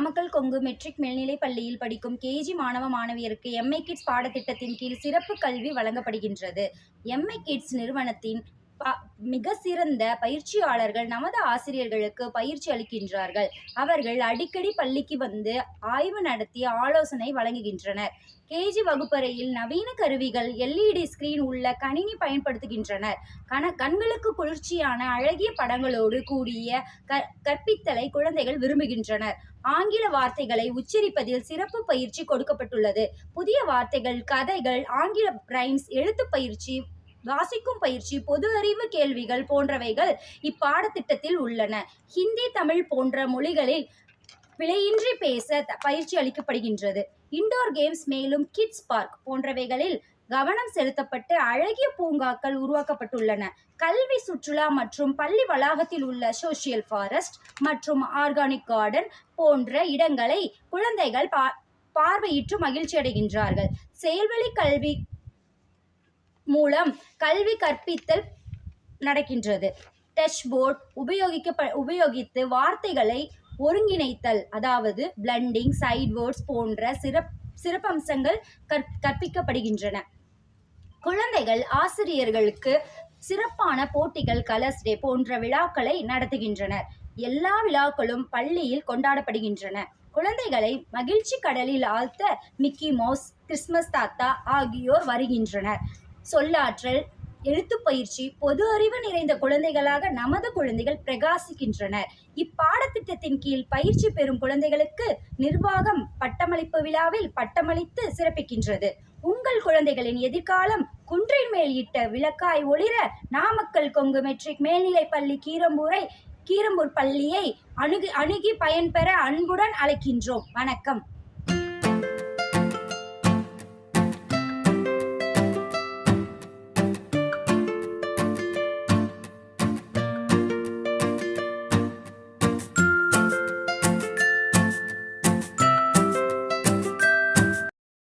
Namakkal Kongu matric மேல்நிலைப் பள்ளியில் படிக்கும் கேஜி மாணவ மாணவியருக்கு எம்ஐ கிட்ஸ் பாடத்திட்டத்தின் கீழ் சிறப்பு கல்வி வழங்கப்படுகின்றது. எம்ஐ கிட்ஸ் நிறுவனத்தின் மிக சிறந்த பயிற்சியாளர்கள் நமது ஆசிரியர்களுக்கு பயிற்சி அளிக்கின்றார்கள். அவர்கள் அடிக்கடி பள்ளிக்கு வந்து ஆய்வு நடத்தி ஆலோசனை வழங்குகின்றனர். கேஜி வகுப்பறையில் நவீன கருவிகள், எல்இடி ஸ்கிரீன் உள்ள கணினி பயன்படுத்துகின்றனர். கண்களுக்கு குளிர்ச்சியான அழகிய படங்களோடு கூடிய கற்பித்தலை குழந்தைகள் விரும்புகின்றனர். ஆங்கில வார்த்தைகளை உச்சரிப்பதில் சிறப்பு பயிற்சி கொடுக்கப்பட்டுள்ளது. புதிய வார்த்தைகள், கதைகள், ஆங்கில ரைம்ஸ், எழுத்து பயிற்சி, வாசிக்கும் பயிற்சி, பொது அறிவு கேள்விகள் போன்றவைகள் இப்பாடத்திட்டத்தில் உள்ளன. ஹிந்தி, தமிழ் போன்ற மொழிகளில் பிழையின்றி பேச பயிற்சி அளிக்கப்படுகின்றது. இன்டோர் கேம்ஸ், மேலும் கிட்ஸ் பார்க் போன்றவைகளில் கவனம் செலுத்தப்பட்டு அழகிய பூங்காக்கள் உருவாக்கப்பட்டுள்ளன. கல்வி சுற்றுலா மற்றும் பள்ளி வளாகத்தில் உள்ள சோஷியல் ஃபாரஸ்ட் மற்றும் ஆர்கானிக் கார்டன் போன்ற இடங்களை குழந்தைகள் பார்வையிட்டு மகிழ்ச்சி அடைகின்றார்கள். செயல்வழி கல்வி மூலம் கல்வி கற்பித்தல் நடக்கின்றது. டச் போர்ட் உபயோகித்து வார்த்தைகளை ஒருங்கிணைத்தல், அதாவது பிளண்டிங், சைட் வேர்ட்ஸ் போன்ற சிறப்பம்சங்கள் கற்பிக்கப்படுகின்றன. குழந்தைகள் ஆசிரியர்களுக்கு சிறப்பான போட்டிகள், கலர்ஸ் டே போன்ற விழாக்களை நடத்துகின்றனர். எல்லா விழாக்களும் பள்ளியில் கொண்டாடப்படுகின்றன. குழந்தைகளை மகிழ்ச்சி கடலில் ஆழ்த்த மிக்கி மவுஸ், கிறிஸ்மஸ் தாத்தா ஆகியோர் வருகின்றனர். சொல்லாற்றல், எழுத்து பயிற்சி, பொது அறிவு நிறைந்த குழந்தைகளாக நமது குழந்தைகள் பிரகாசிக்கின்றனர். இப்பாடத்திட்டத்தின் கீழ் பயிற்சி பெறும் குழந்தைகளுக்கு நிர்வாகம் பட்டமளிப்பு விழாவில் பட்டமளித்து சிறப்பிக்கின்றது. உங்கள் குழந்தைகளின் எதிர்காலம் குன்றின் மேல் இட்ட விளக்காய் ஒளிர நாமக்கல் கொங்கு மெட்ரிக் மேல்நிலைப் பள்ளி கீரம்பூர் பள்ளியை அணுகி பயன்பெற அன்புடன் அழைக்கின்றோம். வணக்கம்.